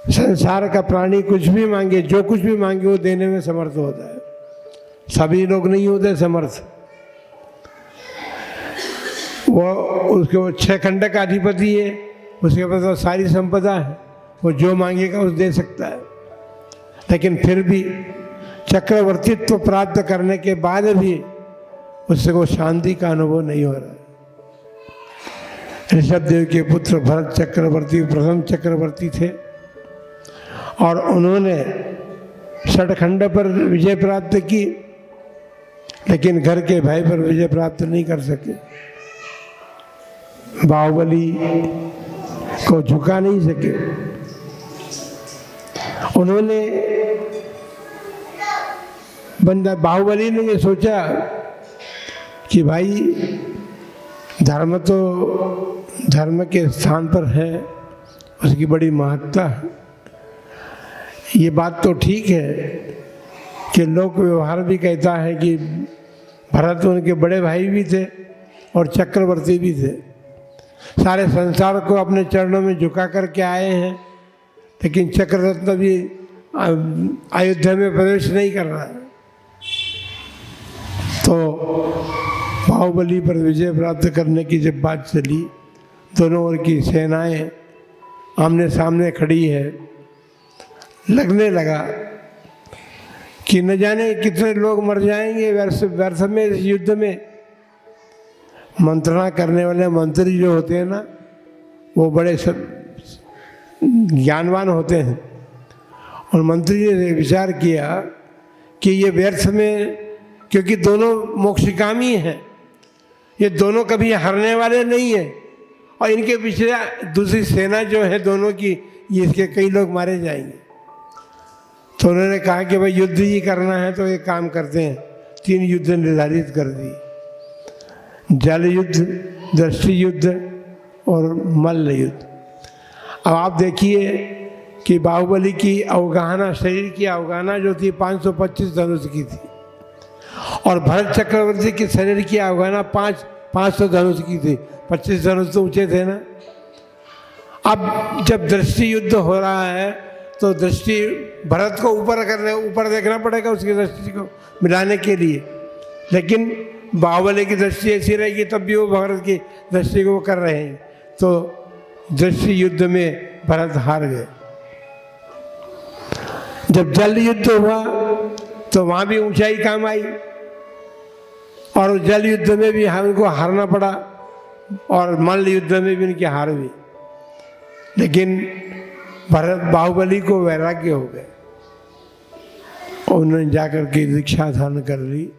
संसार का प्राणी कुछ भी मांगे, जो कुछ भी मांगे वो देने में समर्थ होता है। सभी लोग नहीं होते समर्थ। वो उसके वो 6 खंड का अधिपति है, उसके पास तो सारी संपदा है, वो जो मांगेगा उस दे सकता है। लेकिन फिर भी चक्रवर्तित्व प्राप्त करने के बाद भी उससे को शांति का अनुभव नहीं हो रहा। ऋषभदेव के पुत्र भरत चक्रवर्ती प्रथम चक्रवर्ती थे और उन्होंने षटखंड पर विजय प्राप्त की, लेकिन घर के भाई पर विजय प्राप्त नहीं कर सके। बाहुबली को झुका नहीं सके। उन्होंने बाहुबली ने ये सोचा कि भाई धर्म तो धर्म के स्थान पर है, उसकी बड़ी महत्ता है। ये बात तो ठीक है कि लोक व्यवहार भी कहता है कि भरत उनके बड़े भाई भी थे और चक्रवर्ती भी थे, सारे संसार को अपने चरणों में झुका करके आए हैं, लेकिन चक्ररत्न भी अयोध्या में प्रवेश नहीं कर रहा है। तो बाहुबली पर विजय प्राप्त करने की जब बात चली, दोनों ओर की सेनाएं आमने सामने खड़ी है, लगने लगा कि न जाने कितने लोग मर जाएंगे व्यर्थ में इस युद्ध में। मंत्रणा करने वाले मंत्री जो होते हैं ना, वो बड़े ज्ञानवान होते हैं, और मंत्री ने विचार किया कि ये व्यर्थ में, क्योंकि दोनों मोक्षकामी हैं, ये दोनों कभी हारने वाले नहीं हैं, और इनके पीछे दूसरी सेना जो है दोनों की, ये इसके कई लोग मारे जाएंगे। तो उन्होंने कहा कि भाई युद्ध ही करना है तो एक काम करते हैं, 3 युद्ध निर्धारित कर दी, जल युद्ध, दृष्टि युद्ध और मल्ल युद्ध। अब आप देखिए कि बाहुबली की अवगाहना, शरीर की अवगाहना जो थी 525 धनुष की थी, और भरत चक्रवर्ती के शरीर की अवगाहना 500 धनुष की थी। 25 धनुष तो ऊंचे थे ना। अब जब दृष्टि युद्ध हो रहा है तो दृष्टि भरत को ऊपर देखना पड़ेगा उसकी दृष्टि को मिलाने के लिए, लेकिन बाहुबली की दृष्टि ऐसी रहेगी तब भी वो भरत की दृष्टि को कर रहे हैं। तो दृष्टि युद्ध में भरत हार गए। जब जल युद्ध हुआ तो वहां भी ऊंचाई काम आई, और जल युद्ध में भी उनको हारना पड़ा, और मल्ल युद्ध में भी उनकी हार हुई। लेकिन भरत बाहुबली को वैराग्य हो गए, उन्होंने जाकर के दीक्षा धारण कर ली।